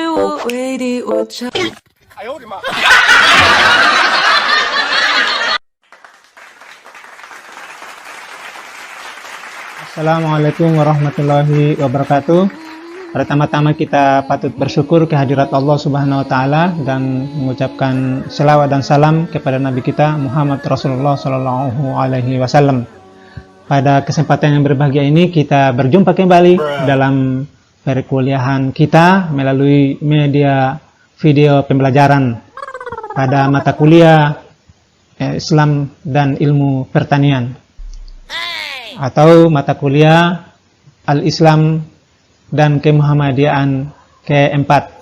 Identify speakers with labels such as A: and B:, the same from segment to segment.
A: 我为敌我唱。
B: 哎呦我的妈！
C: Assalamualaikum warahmatullahi wabarakatuh. Pertama-tama kita patut bersyukur kehadirat Allah Subhanahu wa taala dan mengucapkan selawat dan salam kepada Nabi kita Muhammad Rasulullah sallallahu alaihi wasallam. Pada kesempatan yang berbahagia ini kita berjumpa kembali dalam perkuliahan kita melalui media video pembelajaran pada mata kuliah Islam dan Ilmu Pertanian atau mata kuliah Al-Islam dan Kemuhammadiyaan keempat.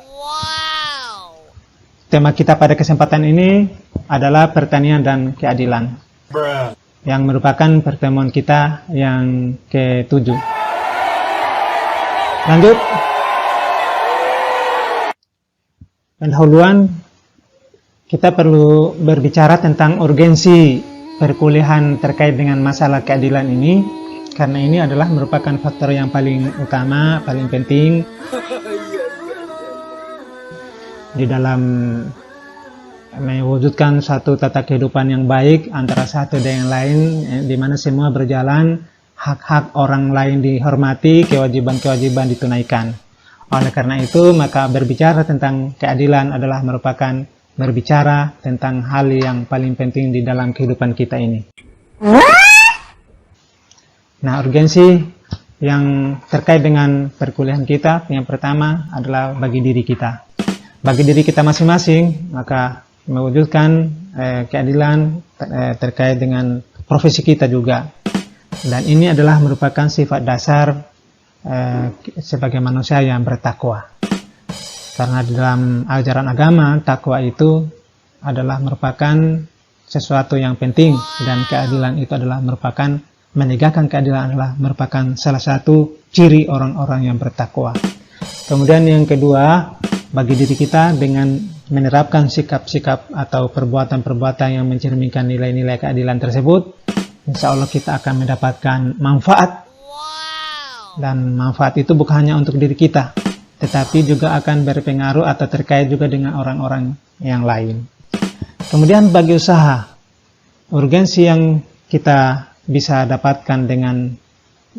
C: Tema kita pada kesempatan ini adalah pertanian dan keadilan, yang merupakan pertemuan kita yang ke-7. Lanjut. Pendahuluan, kita perlu berbicara tentang urgensi perkuliahan terkait dengan masalah keadilan ini, karena ini adalah merupakan faktor yang paling utama, paling penting di dalam mewujudkan suatu tata kehidupan yang baik antara satu dan yang lain, di mana semua berjalan, hak-hak orang lain dihormati, kewajiban-kewajiban ditunaikan. Oleh karena itu, maka berbicara tentang keadilan adalah merupakan berbicara tentang hal yang paling penting di dalam kehidupan kita ini. Nah, urgensi yang terkait dengan perkuliahan kita, yang pertama adalah bagi diri kita. Bagi diri kita masing-masing, maka mewujudkan keadilan terkait dengan profesi kita juga. Dan ini adalah merupakan sifat dasar sebagai manusia yang bertakwa. Karena di dalam ajaran agama, takwa itu adalah merupakan sesuatu yang penting, dan keadilan itu adalah merupakan, menegakkan keadilan adalah merupakan salah satu ciri orang-orang yang bertakwa. Kemudian yang kedua, bagi diri kita dengan menerapkan sikap-sikap atau perbuatan-perbuatan yang mencerminkan nilai-nilai keadilan tersebut, insya Allah kita akan mendapatkan manfaat. Dan manfaat itu bukan hanya untuk diri kita, tetapi juga akan berpengaruh atau terkait juga dengan orang-orang yang lain. Kemudian bagi usaha, urgensi yang kita bisa dapatkan dengan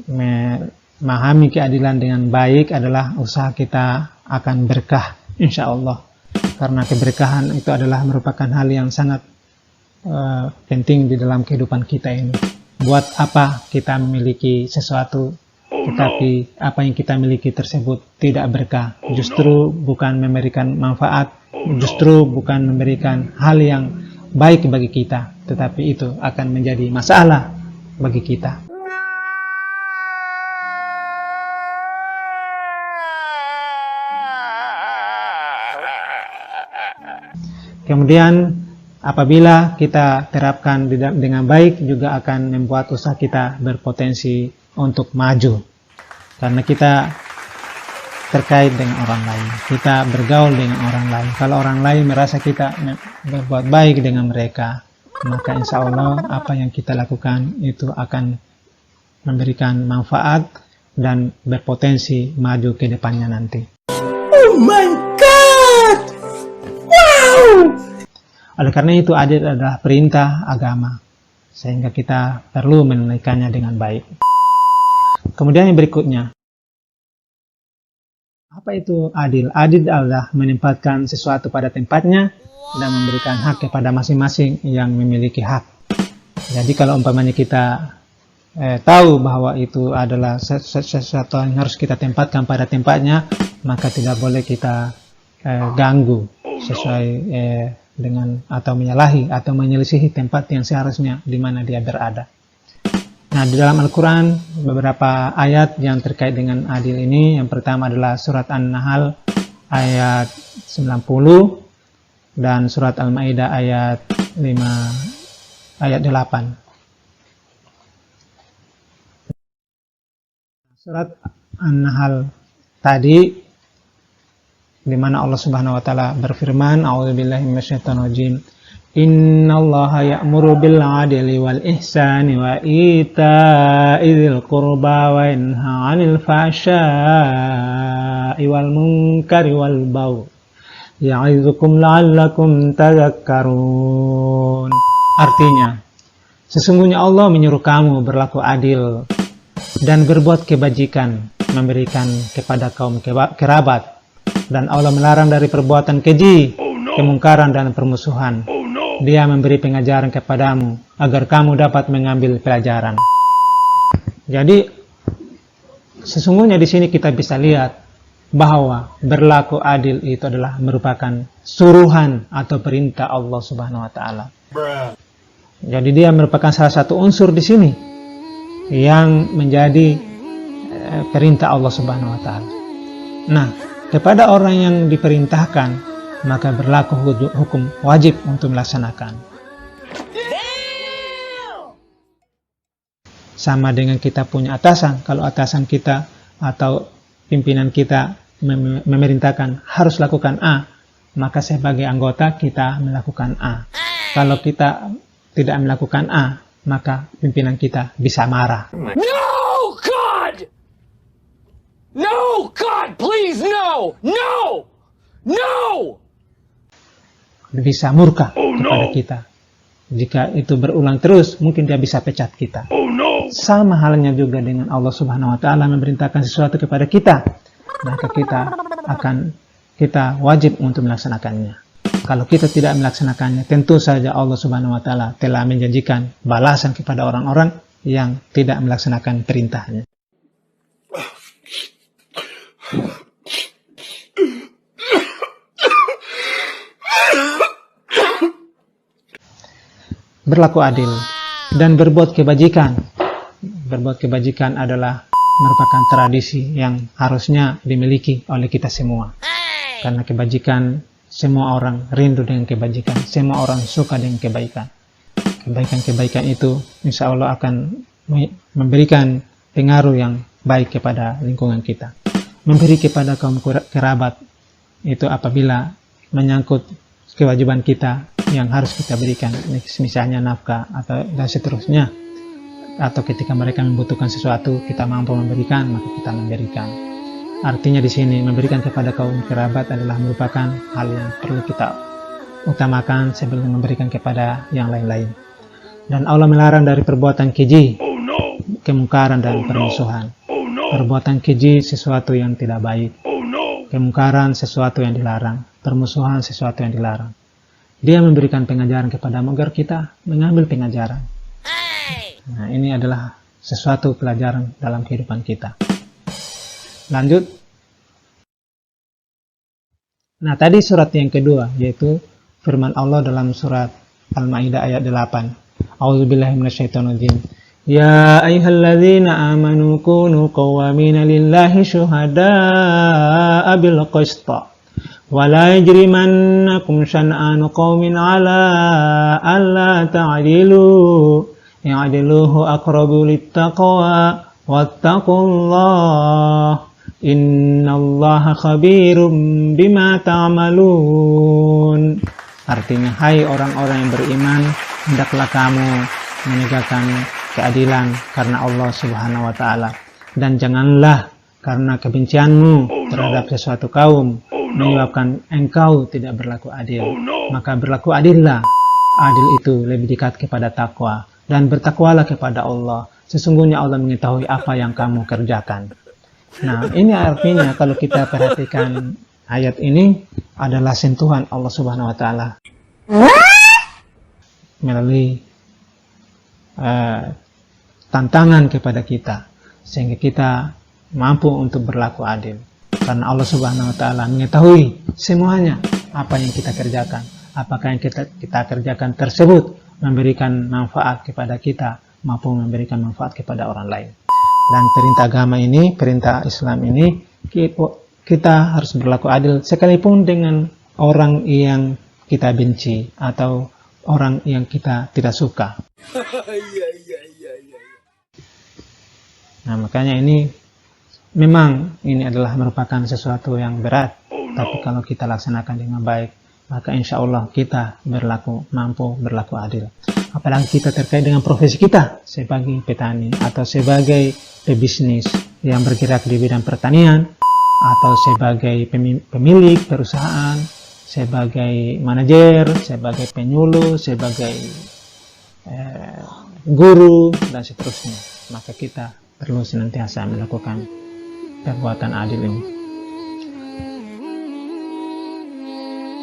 C: memahami keadilan dengan baik adalah usaha kita akan berkah, insya Allah. Karena keberkahan itu adalah merupakan hal yang sangat penting di dalam kehidupan kita ini. Buat apa kita memiliki sesuatu tetapi apa yang kita miliki tersebut tidak berkah, justru bukan memberikan manfaat, justru bukan memberikan hal yang baik bagi kita, tetapi itu akan menjadi masalah bagi kita. Kemudian apabila kita terapkan dengan baik, juga akan membuat usaha kita berpotensi untuk maju, karena kita terkait dengan orang lain, kita bergaul dengan orang lain. Kalau orang lain merasa kita berbuat baik dengan mereka, maka insya Allah apa yang kita lakukan itu akan memberikan manfaat dan berpotensi maju ke depannya nanti.
A: Oh my God! Wow!
C: Oleh karena itu, adil adalah perintah agama, sehingga kita perlu menunaikannya dengan baik. Kemudian yang berikutnya, apa itu adil? Adil adalah menempatkan sesuatu pada tempatnya dan memberikan hak kepada masing-masing yang memiliki hak. Jadi kalau umpamanya kita tahu bahwa itu adalah sesuatu yang harus kita tempatkan pada tempatnya, maka tidak boleh kita ganggu sesuai dengan atau menyalahi atau menyelisihi tempat yang seharusnya di mana dia berada. Nah, di dalam Al-Quran, beberapa ayat yang terkait dengan adil ini, yang pertama adalah surat An-Nahl ayat 90 dan surat Al-Maidah ayat 8. Surat An-Nahl tadi, di mana Allah Subhanahu wa taala berfirman, A'udzubillahi minasyaitonirrajim. Innallaha ya'muru bil 'adli wal ihsani wa ita'i dzil qurba wa yanha 'anil fahsya'i fahsya'i wal munkari wal baghi ya'izukum la'allakum tadhakkarun. Artinya, sesungguhnya Allah menyuruh kamu berlaku adil dan berbuat kebajikan, memberikan kepada kaum kerabat, dan Allah melarang dari perbuatan keji, kemungkaran dan permusuhan. Dia memberi pengajaran kepadamu agar kamu dapat mengambil pelajaran. Jadi sesungguhnya di sini kita bisa lihat bahwa berlaku adil itu adalah merupakan suruhan atau perintah Allah Subhanahu wa taala. Jadi dia merupakan salah satu unsur di sini yang menjadi perintah Allah Subhanahu wa taala. Nah, kepada orang yang diperintahkan maka berlaku hukum wajib untuk melaksanakan. Sama dengan kita punya atasan. Kalau atasan kita atau pimpinan kita memerintahkan harus lakukan A, maka sebagai anggota kita melakukan A. Kalau kita tidak melakukan A, maka pimpinan kita bisa marah.
B: No, God! No, God, please, no! No! No!
C: Bisa murka kepada kita. Jika itu berulang terus, mungkin dia bisa pecat kita. Sama halnya juga dengan Allah Subhanahu wa taala memerintahkan sesuatu kepada kita, maka kita wajib untuk melaksanakannya. Kalau kita tidak melaksanakannya, tentu saja Allah Subhanahu wa taala telah menjanjikan balasan kepada orang-orang yang tidak melaksanakan perintahnya. Berlaku adil dan berbuat kebajikan. Berbuat kebajikan adalah merupakan tradisi yang harusnya dimiliki oleh kita semua. Karena kebajikan, semua orang rindu dengan kebajikan, semua orang suka dengan kebaikan. Kebaikan-kebaikan itu insya Allah akan memberikan pengaruh yang baik kepada lingkungan kita. Memberi kepada kaum kerabat itu apabila menyangkut kewajiban kita yang harus kita berikan, misalnya nafkah atau dan seterusnya. Atau ketika mereka membutuhkan sesuatu, kita mampu memberikan, maka kita memberikan. Artinya di sini memberikan kepada kaum kerabat adalah merupakan hal yang perlu kita utamakan sebelum memberikan kepada yang lain-lain. Dan Allah melarang dari perbuatan keji, kemungkaran dan permusuhan. Perbuatan keji sesuatu yang tidak baik. Kemungkaran sesuatu yang dilarang. Permusuhan sesuatu yang dilarang. Dia memberikan pengajaran kepadamu agar kita mengambil pengajaran. Nah, ini adalah sesuatu pelajaran dalam kehidupan kita. Lanjut. Nah, tadi surat yang kedua, yaitu firman Allah dalam surat Al-Maidah ayat 8. A'udzubillahi minasyaitonirrajim. Ya ayyuhalladzina amanu kunu qawwamina lillahi syuhada'a bil qista. Wa la yajrimannakum syan'anu qaumin 'ala alla ta'dilu. Ya'diluhu aqrabu littaqwa wattaqullah innallaha khabirum bima ta'malun. Artinya, hai orang-orang yang beriman, hendaklah kamu menegakkan keadilan karena Allah Subhanahu wa taala, dan janganlah karena kebencianmu terhadap sesuatu kaum menyebabkan engkau tidak berlaku adil. Maka berlaku adillah. Adil itu lebih dekat kepada takwa, dan bertakwalah kepada Allah. Sesungguhnya Allah mengetahui apa yang kamu kerjakan. Nah, ini artinya kalau kita perhatikan ayat ini adalah sentuhan Allah Subhanahu wa taala melalui tantangan kepada kita sehingga kita mampu untuk berlaku adil. Karena Allah Subhanahu wa taala mengetahui semuanya apa yang kita kerjakan. Apakah yang kita kerjakan tersebut memberikan manfaat kepada kita maupun memberikan manfaat kepada orang lain. Dan perintah agama ini, perintah Islam ini, kita harus berlaku adil sekalipun dengan orang yang kita benci atau orang yang kita tidak suka. Nah, makanya ini memang ini adalah merupakan sesuatu yang berat, tapi kalau kita laksanakan dengan baik, maka insya Allah kita mampu berlaku adil. Apalagi kita terkait dengan profesi kita sebagai petani atau sebagai pebisnis yang bergerak di bidang pertanian atau sebagai pemilik perusahaan, sebagai manajer, sebagai penyuluh, sebagai guru, dan seterusnya. Maka kita perlu senantiasa melakukan perbuatan adil ini.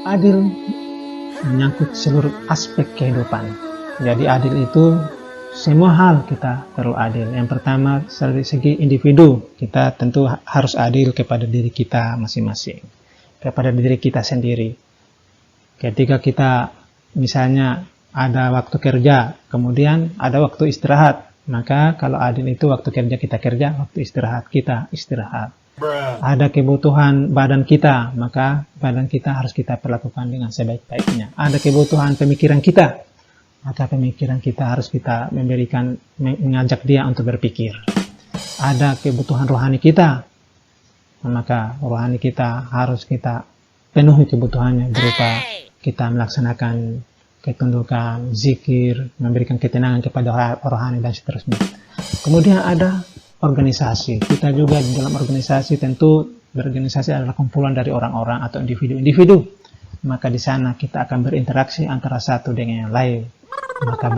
C: Adil menyangkut seluruh aspek kehidupan. Jadi adil itu semua hal kita perlu adil. Yang pertama dari segi individu, kita tentu harus adil kepada diri kita masing-masing, kepada diri kita sendiri. Ketika kita misalnya ada waktu kerja, kemudian ada waktu istirahat, maka kalau adil itu waktu kerja kita kerja, waktu istirahat kita istirahat. Ada kebutuhan badan kita, maka badan kita harus kita perlakukan dengan sebaik-baiknya. Ada kebutuhan pemikiran kita, maka pemikiran kita harus kita mengajak dia untuk berpikir. Ada kebutuhan rohani kita, maka rohani kita harus kita penuhi kebutuhannya berupa kita melaksanakan ketundukan, zikir, memberikan ketenangan kepada rohani dan seterusnya. Kemudian ada organisasi. Kita juga di dalam organisasi, tentu berorganisasi adalah kumpulan dari orang-orang atau individu-individu. Maka di sana kita akan berinteraksi antara satu dengan yang lain. Maka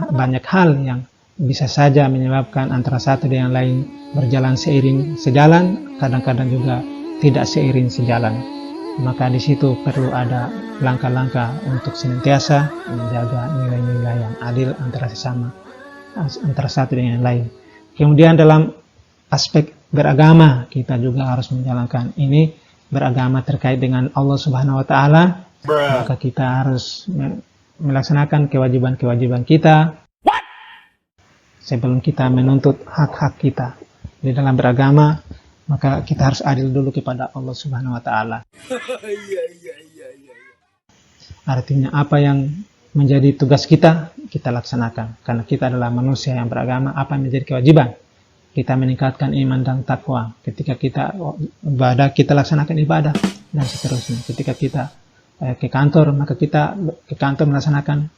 C: banyak hal yang bisa saja menyebabkan antara satu dengan yang lain berjalan sejalan, kadang-kadang juga tidak seiring sejalan. Maka di situ perlu ada langkah-langkah untuk senantiasa menjaga nilai-nilai yang adil antara sesama, antara satu dengan yang lain. Kemudian dalam aspek beragama, kita juga harus menjalankan ini. Beragama terkait dengan Allah Subhanahu wa Ta'ala, maka kita harus melaksanakan kewajiban-kewajiban kita sebelum kita menuntut hak-hak kita di dalam beragama. Maka kita harus adil dulu kepada Allah Subhanahu wa Ta'ala. Artinya apa yang menjadi tugas kita, kita laksanakan. Karena kita adalah manusia yang beragama, apa yang menjadi kewajiban? Kita meningkatkan iman dan takwa. Ketika kita ibadah, kita laksanakan ibadah, dan seterusnya. Ketika kita ke kantor, maka kita ke kantor melaksanakan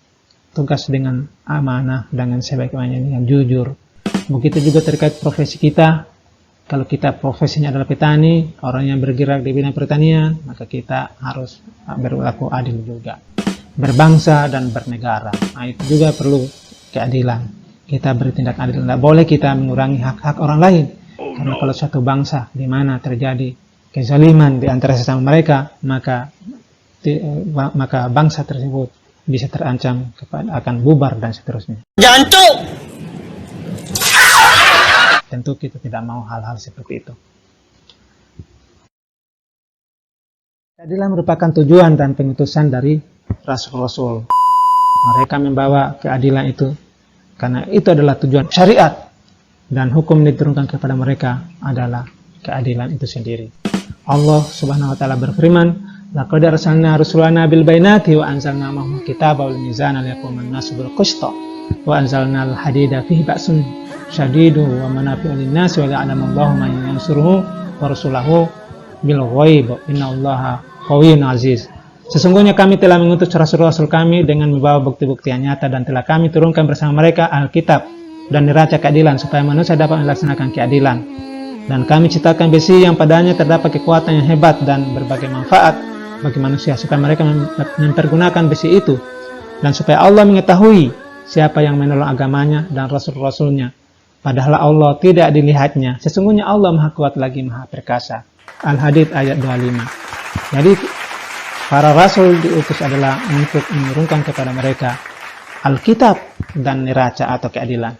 C: tugas dengan amanah, dengan sebaik-baiknya, dengan jujur. Begitu juga terkait profesi kita. Kalau kita profesinya adalah petani, orang yang bergerak di bidang pertanian, maka kita harus berlaku adil juga. Berbangsa dan bernegara, nah, itu juga perlu keadilan. Kita bertindak adil, tidak boleh kita mengurangi hak-hak orang lain. Karena kalau suatu bangsa di mana terjadi kezaliman di antara sesama mereka, maka bangsa tersebut bisa terancam akan bubar dan seterusnya.
D: Jancuk!
C: Tentu kita tidak mau hal-hal seperti itu. Keadilan merupakan tujuan dan pengutusan dari Rasul-Rasul. Mereka membawa keadilan itu karena itu adalah tujuan syariat, dan hukum yang diturunkan kepada mereka adalah keadilan itu sendiri. Allah Subhanahu wa Ta'ala berfirman, laqad arsalna rusulana bil bayyinati wa anzalna ma'ahum kitaba wal mizana liyaquma an-nasu bil qist wa anzalna al-hadida fihi ba'sun syadidu wa manafi'u lin-nasi wa ya'lamu Allahu man yansuruhu wa rasulahu bil ghaib innallaha qawiyyun aziz. Sesungguhnya kami telah mengutus rasul-rasul kami dengan membawa bukti-bukti yang nyata, dan telah kami turunkan bersama mereka Alkitab dan neraca keadilan supaya manusia dapat melaksanakan keadilan. Dan kami ciptakan besi yang padanya terdapat kekuatan yang hebat dan berbagai manfaat bagi manusia supaya mereka mempergunakan besi itu, dan supaya Allah mengetahui siapa yang menolong agamanya dan rasul-rasulnya. Padahal Allah tidak dilihatnya. Sesungguhnya Allah Maha Kuat lagi Maha Perkasa. Al-Hadid ayat 25. Jadi para rasul diutus adalah untuk menurunkan kepada mereka Alkitab dan neraca atau keadilan.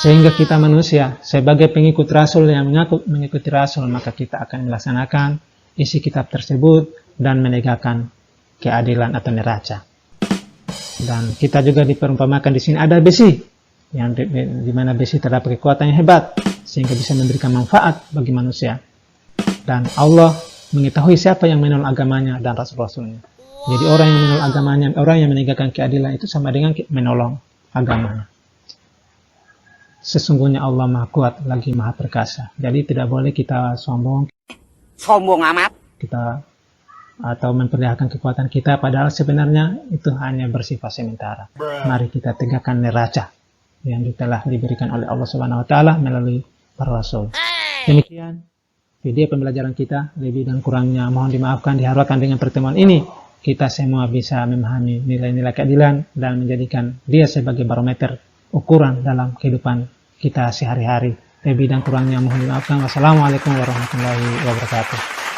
C: Sehingga kita manusia sebagai pengikut rasul yang mengikuti rasul, maka kita akan melaksanakan isi kitab tersebut dan menegakkan keadilan atau neraca. Dan kita juga diperumpamakan di sini ada besi, yang di mana besi terdapat kekuatan yang hebat sehingga bisa memberikan manfaat bagi manusia. Dan Allah mengetahui siapa yang menolong agamanya dan rasul-rasulnya. Jadi orang yang menolong agamanya, orang yang menegakkan keadilan itu sama dengan menolong agamanya. Sesungguhnya Allah Maha Kuat lagi Maha Perkasa. Jadi tidak boleh kita sombong
D: amat.
C: kita atau memperlihatkan kekuatan kita, padahal sebenarnya itu hanya bersifat sementara. Mari kita tegakkan neraca yang telah diberikan oleh Allah Subhanahu wa Ta'ala melalui para rasul. Demikian video pembelajaran kita. Lebih dan kurangnya mohon dimaafkan. Diharapkan dengan pertemuan ini kita semua bisa memahami nilai-nilai keadilan dan menjadikan dia sebagai barometer ukuran dalam kehidupan kita sehari-hari. Lebih dan kurangnya mohon dimaafkan. Wassalamualaikum warahmatullahi wabarakatuh.